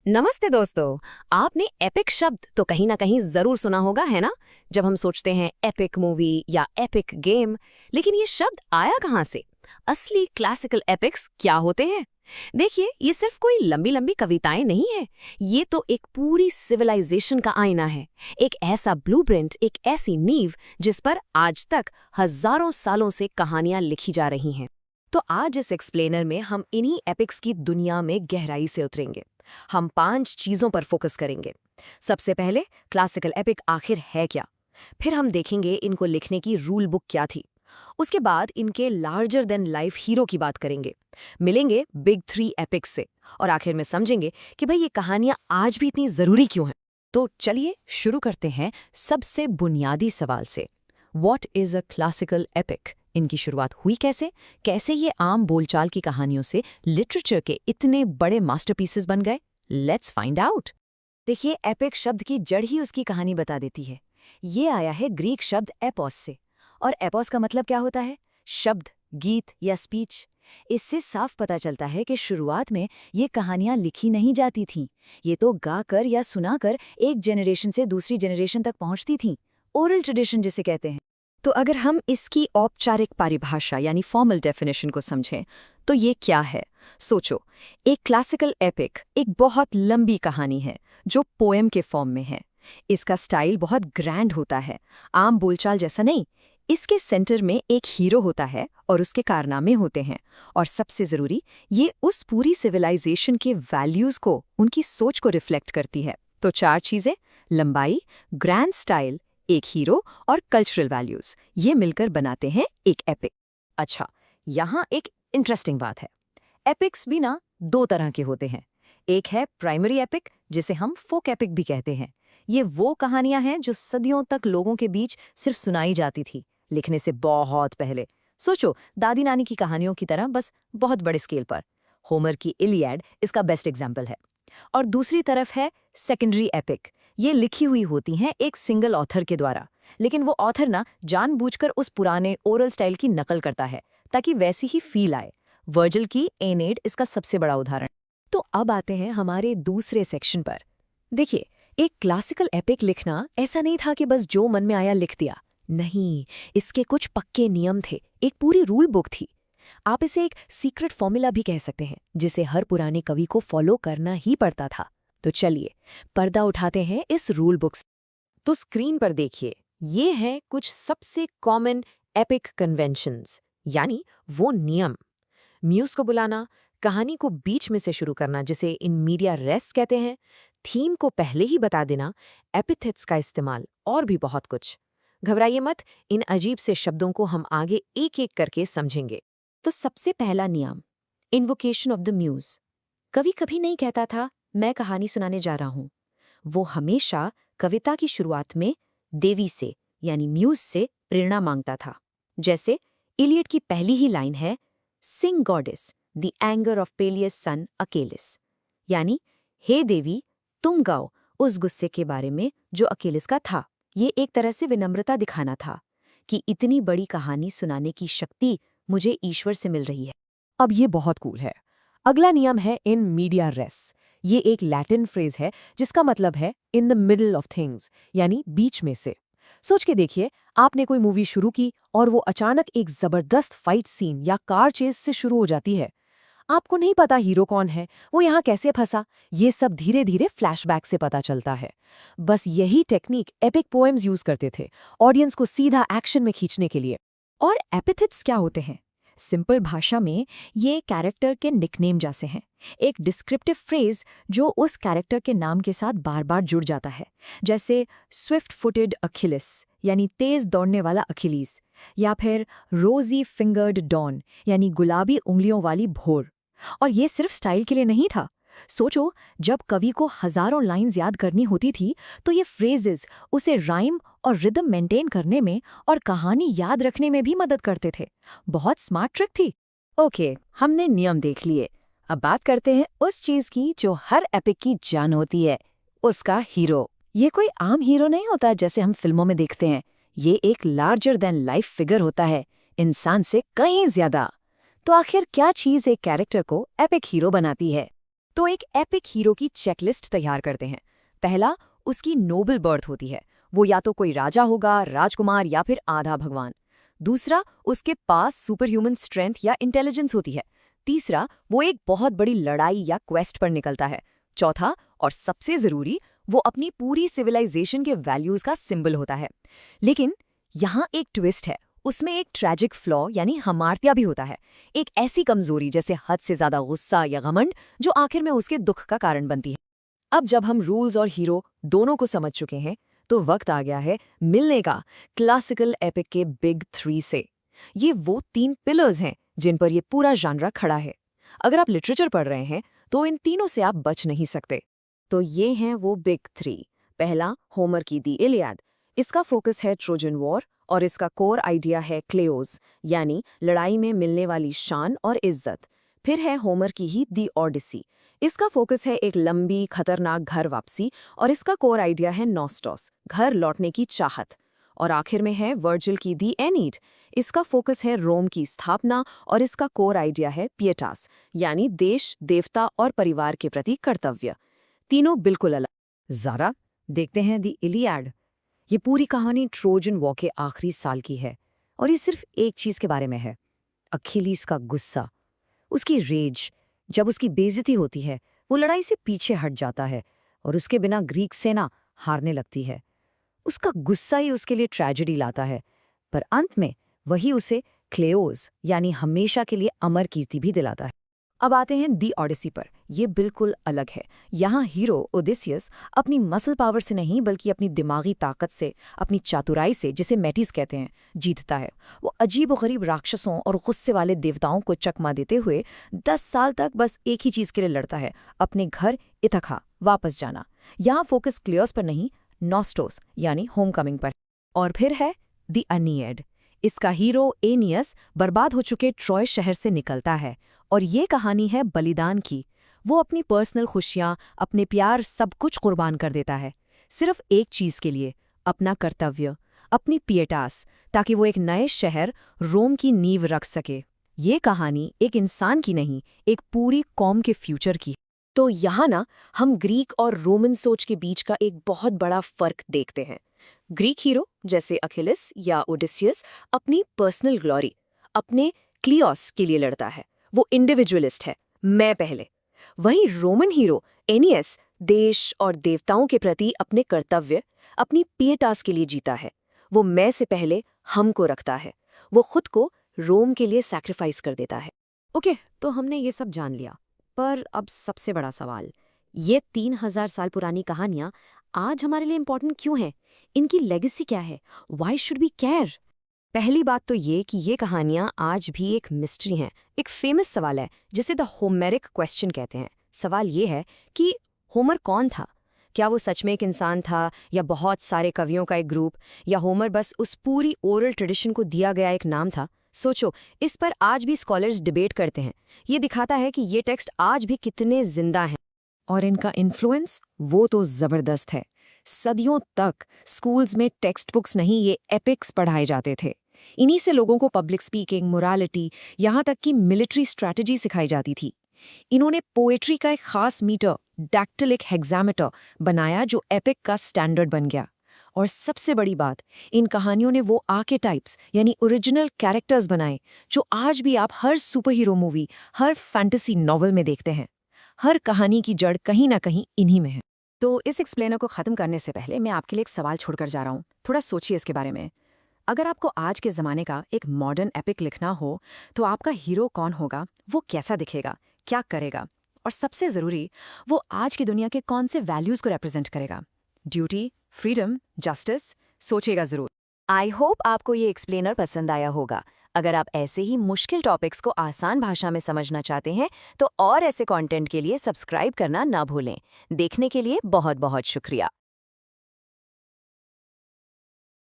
नमस्ते दोस्तों। आपने एपिक शब्द तो कहीं ना कहीं जरूर सुना होगा, है ना? जब हम सोचते हैं एपिक मूवी या एपिक गेम, लेकिन ये शब्द आया कहाँ से? असली क्लासिकल एपिक्स क्या होते हैं? देखिए, ये सिर्फ कोई लंबी लंबी कविताएं नहीं है। ये तो एक पूरी सिविलाइजेशन का आईना है। एक ऐसा ब्लूप्रिंट, एक ऐसी नींव जिस पर आज तक हजारों सालों से कहानियां लिखी जा रही हैं। तो आज इस एक्सप्लेनर में हम इन्हीं एपिक्स की दुनिया में गहराई से उतरेंगे। हम 5 चीजों पर फोकस करेंगे। सबसे पहले, क्लासिकल एपिक आखिर है क्या? फिर हम देखेंगे इनको लिखने की रूल बुक क्या थी। उसके बाद इनके लार्जर देन लाइफ हीरो की बात करेंगे, मिलेंगे बिग 3 एपिक्स से, और आखिर में समझेंगे कि भाई ये कहानियां आज भी इतनी जरूरी क्यों हैं। तो चलिए शुरू करते हैं सबसे बुनियादी सवाल से। What is a classical epic? इनकी शुरुआत हुई कैसे? कैसे ये आम बोलचाल की कहानियों से लिटरेचर के इतने बड़े मास्टरपीसेस बन गए? Let's find out. देखिए, एपिक शब्द की जड़ ही उसकी कहानी बता देती है। ये आया है ग्रीक शब्द एपोस से। और एपोस का मतलब क्या होता है? शब्द, गीत या स्पीच। इससे साफ पता चलता है कि शुरुआत में ये कहानियां लिखी नहीं जाती थीं। ये तो गाकर या सुनाकर एक जनरेशन से दूसरी जनरेशन तक पहुंचती थीं। ओरल ट्रेडिशन जिसे कहते हैं। तो अगर हम इसकी औपचारिक परिभाषा यानी फॉर्मल डेफिनेशन को समझें तो ये क्या है? सोचो, एक क्लासिकल एपिक एक बहुत लंबी कहानी है जो पोएम के फॉर्म में है। इसका स्टाइल बहुत ग्रैंड होता है, आम बोलचाल जैसा नहीं। इसके सेंटर में एक हीरो होता है और उसके कारनामे होते हैं। और सबसे ज़रूरी, ये उस पूरी सिविलाइजेशन के वैल्यूज़ को, उनकी सोच को रिफ्लेक्ट करती है। तो 4 चीज़ें: लंबाई, ग्रैंड स्टाइल, एक हीरो और कल्चरल वैल्यूज, ये मिलकर बनाते हैं एक एपिक। अच्छा, यहाँ एक इंटरेस्टिंग बात है। एपिक्स भी ना 2 तरह के होते हैं। एक है प्राइमरी एपिक, जिसे हम फोक एपिक भी कहते हैं। ये वो कहानियां हैं जो सदियों तक लोगों के बीच सिर्फ सुनाई जाती थी, लिखने से बहुत पहले। सोचो, दादी नानी की कहानियों की तरह, बस बहुत बड़े स्केल पर। होमर की इलियड इसका बेस्ट एग्जाम्पल है। और दूसरी तरफ है सेकेंडरी एपिक। ये लिखी हुई होती हैं एक सिंगल ऑथर के द्वारा, लेकिन वो ऑथर ना जानबूझकर उस पुराने ओरल स्टाइल की नकल करता है ताकि वैसी ही फील आए। वर्जिल की एनेड इसका सबसे बड़ा उदाहरण। तो अब आते हैं हमारे दूसरे सेक्शन पर। देखिए, एक क्लासिकल एपिक लिखना ऐसा नहीं था कि बस जो मन में आया लिख दिया। नहीं, इसके कुछ पक्के नियम थे, एक पूरी रूल बुक थी। आप इसे एक सीक्रेट फॉर्मूला भी कह सकते हैं, जिसे हर पुराने कवि को फॉलो करना ही पड़ता था। तो चलिए पर्दा उठाते हैं इस रूल बुक से। तो स्क्रीन पर देखिए, ये हैं कुछ सबसे कॉमन एपिक कन्वेंशंस, यानी वो नियम। म्यूज को बुलाना, कहानी को बीच में से शुरू करना जिसे इन मीडिया रेस कहते हैं, थीम को पहले ही बता देना, एपिथेट्स का इस्तेमाल, और भी बहुत कुछ। घबराइए मत, इन अजीब से शब्दों को हम आगे एक एक करके समझेंगे। तो सबसे पहला नियम, इन्वोकेशन ऑफ द म्यूज। कवि कभी नहीं कहता था मैं कहानी सुनाने जा रहा हूं। वो हमेशा कविता की शुरुआत में देवी से यानी म्यूज से प्रेरणा मांगता था। जैसे इलियड की पहली ही लाइन है, sing goddess the anger of Peleus son Achilles, यानी हे देवी, तुम गाओ उस गुस्से के बारे में जो अकेलिस का था। ये एक तरह से विनम्रता दिखाना था कि इतनी बड़ी कहानी सुनाने की शक्ति मुझे ईश्वर से मिल रही है। अब ये बहुत कूल है। अगला नियम है इन मीडिया रेस। ये एक लैटिन फ्रेज है जिसका मतलब है in the middle of things, यानी बीच में से। सोच के देखिए, आपने कोई मूवी शुरू की और वो अचानक एक जबरदस्त फाइट सीन या कार चेस से शुरू हो जाती है। आपको नहीं पता हीरो कौन है, वो यहाँ कैसे फंसा, ये सब धीरे धीरे फ्लैशबैक से पता चलता है। बस यही टेक्निक एपिक पोएम्स यूज करते थे, ऑडियंस को सीधा एक्शन में खींचने के लिए। और एपिथेट्स क्या होते हैं? सिंपल भाषा में ये कैरेक्टर के निकनेम जैसे हैं, एक डिस्क्रिप्टिव फ्रेज जो उस कैरेक्टर के नाम के साथ बार बार जुड़ जाता है। जैसे स्विफ्ट फुटेड अखिलिस यानी तेज दौड़ने वाला अखिलीस, या फिर रोजी फिंगर्ड डॉन यानी गुलाबी उंगलियों वाली भोर। और ये सिर्फ स्टाइल के लिए नहीं था। सोचो, जब कवि को हजारों लाइंस याद करनी होती थी तो ये फ्रेजेस उसे राइम और रिदम मेंटेन करने में और कहानी याद रखने में भी मदद करते थे। बहुत स्मार्ट ट्रिक थी। ओके, हमने नियम देख लिए। अब बात करते हैं उस चीज की जो हर एपिक की जान होती है, उसका हीरो। ये कोई आम हीरो नहीं होता जैसे हम फिल्मों में देखते हैं। ये एक लार्जर देन लाइफ फिगर होता है, इंसान से कहीं ज्यादा। तो आखिर क्या चीज एक कैरेक्टर को एपिक हीरो बनाती है? तो एक एपिक हीरो की चेकलिस्ट तैयार करते हैं। पहला, उसकी नोबल बर्थ होती है। वो या तो कोई राजा होगा, राजकुमार या फिर आधा भगवान। दूसरा, उसके पास सुपर ह्यूमन स्ट्रेंथ या इंटेलिजेंस होती है। तीसरा, वो एक बहुत बड़ी लड़ाई या क्वेस्ट पर निकलता है। चौथा और सबसे जरूरी, वो अपनी पूरी सिविलाइजेशन के वैल्यूज का सिंबल होता है। लेकिन यहाँ एक ट्विस्ट है, उसमें एक ट्रैजिक फ्लॉ यानी हमार्त्या भी होता है। एक ऐसी कमजोरी जैसे हद से ज्यादा गुस्सा या घमंड जो आखिर में उसके दुख का कारण बनती है। अब जब हम रूल्स और हीरो दोनों को समझ चुके हैं तो वक्त आ गया है मिलने का क्लासिकल एपिक के बिग 3 से। ये वो 3 पिलर्स हैं जिन पर ये पूरा जानरा खड़ा है। अगर आप लिटरेचर पढ़ रहे हैं तो इन तीनों से आप बच नहीं सकते। तो ये हैं वो बिग 3। पहला, होमर की दी इलियाद। इसका फोकस है ट्रोजन वॉर और इसका कोर आइडिया है क्लेओस, यानी लड़ाई में मिलने वाली शान और इज्जत। फिर है होमर की ही दी ओडिसी। इसका फोकस है एक लंबी खतरनाक घर वापसी और इसका कोर आइडिया है नॉस्टॉस, घर लौटने की चाहत। और आखिर में है वर्जिल की दी एनीड। इसका फोकस है रोम की स्थापना और इसका कोर आइडिया है पिएटास, यानी देश, देवता और परिवार के प्रति कर्तव्य। तीनों बिल्कुल अलग। ज़रा देखते हैं दी इलियाड। ये पूरी कहानी ट्रोजन वॉर के आखिरी साल की है और ये सिर्फ एक चीज़ के बारे में है, अखिलीस का गुस्सा, उसकी रेज। जब उसकी बेइज्जती होती है वो लड़ाई से पीछे हट जाता है और उसके बिना ग्रीक सेना हारने लगती है। उसका गुस्सा ही उसके लिए ट्रेजेडी लाता है, पर अंत में वही उसे क्लेओस यानी हमेशा के लिए अमर कीर्ति भी दिलाता है। अब आते हैं दी ओडिसी पर। ये बिल्कुल अलग है। यहाँ हीरो ओडिसियस अपनी मसल पावर से नहीं बल्कि अपनी दिमागी ताकत से, अपनी चातुराई से, जिसे मेटिस कहते हैं, जीतता है। वो अजीब और गरीब राक्षसों और गुस्से वाले देवताओं को चकमा देते हुए 10 साल तक बस एक ही चीज़ के लिए लड़ता है, अपने घर इथाका वापस जाना। यहाँ फोकस क्लियोस पर नहीं, नॉस्टोस यानी होमकमिंग पर। और फिर है दी एनीड। इसका हीरो एनियस बर्बाद हो चुके ट्रॉय शहर से निकलता है और ये कहानी है बलिदान की। वो अपनी पर्सनल खुशियाँ, अपने प्यार, सब कुछ कुर्बान कर देता है, सिर्फ एक चीज़ के लिए, अपना कर्तव्य, अपनी पिएटास, ताकि वो एक नए शहर रोम की नींव रख सके। ये कहानी एक इंसान की नहीं, एक पूरी कौम के फ्यूचर की। तो यहाँ ना हम ग्रीक और रोमन सोच के बीच का एक बहुत बड़ा फर्क देखते हैं। ग्रीक हीरो जैसे अखिलिस या ओडिसियस अपनी पर्सनल ग्लोरी, अपने क्लियोस के लिए लड़ता है, वो इंडिविजुअलिस्ट है, मैं पहले। वहीं रोमन हीरो एनियस देश और देवताओं के प्रति अपने कर्तव्य, अपनी पिएटास के लिए जीता है। वो मैं से पहले हम को रखता है, वो खुद को रोम के लिए सैक्रिफाइस कर देता है। ओके, तो हमने ये सब जान लिया, पर अब सबसे बड़ा सवाल, ये 3000 साल पुरानी कहानियां आज हमारे लिए इम्पोर्टेंट क्यों हैं? इनकी लेगेसी क्या है? Why should we care? पहली बात तो ये कि ये कहानियां आज भी एक मिस्ट्री हैं। एक फेमस सवाल है जिसे द होमेरिक क्वेश्चन कहते हैं। सवाल ये है कि होमर कौन था? क्या वो सच में एक इंसान था या बहुत सारे कवियों का एक ग्रुप, या होमर बस उस पूरी ओरल ट्रेडिशन को दिया गया एक नाम था? सोचो, इस पर आज भी स्कॉलर्स डिबेट करते हैं। ये दिखाता है कि ये टेक्स्ट आज भी कितने जिंदा हैं। और इनका इन्फ्लुएंस वो तो जबरदस्त है। सदियों तक स्कूल्स में टेक्स्ट बुक्स नहीं, ये एपिक्स पढ़ाए जाते थे। इन्हीं से लोगों को पब्लिक स्पीकिंग, मोरालिटी, यहाँ तक कि मिलिट्री स्ट्रैटेजी सिखाई जाती थी। इन्होंने पोएट्री का एक खास मीटर, डैक्टिलिक हेक्सामीटर बनाया जो एपिक का स्टैंडर्ड बन गया। और सबसे बड़ी बात, इन कहानियों ने वो आर्केटाइप्स यानी ओरिजिनल कैरेक्टर्स बनाए जो आज भी आप हर सुपर हीरो मूवी, हर फैंटेसी नॉवल में देखते हैं। हर कहानी की जड़ कहीं ना कहीं इन्हीं में है। तो इस एक्सप्लेनर को खत्म करने से पहले मैं आपके लिए एक सवाल छोड़कर जा रहा हूँ। थोड़ा सोचिए इसके बारे में। अगर आपको आज के ज़माने का एक मॉडर्न एपिक लिखना हो तो आपका हीरो कौन होगा? वो कैसा दिखेगा? क्या करेगा? और सबसे ज़रूरी, वो आज की दुनिया के कौन से वैल्यूज़ को रिप्रेजेंट करेगा? Duty, freedom, justice? सोचिएगा ज़रूर। आई होप आपको ये एक्सप्लेनर पसंद आया होगा। अगर आप ऐसे ही मुश्किल टॉपिक्स को आसान भाषा में समझना चाहते हैं तो और ऐसे कंटेंट के लिए सब्सक्राइब करना ना भूलें। देखने के लिए बहुत बहुत शुक्रिया।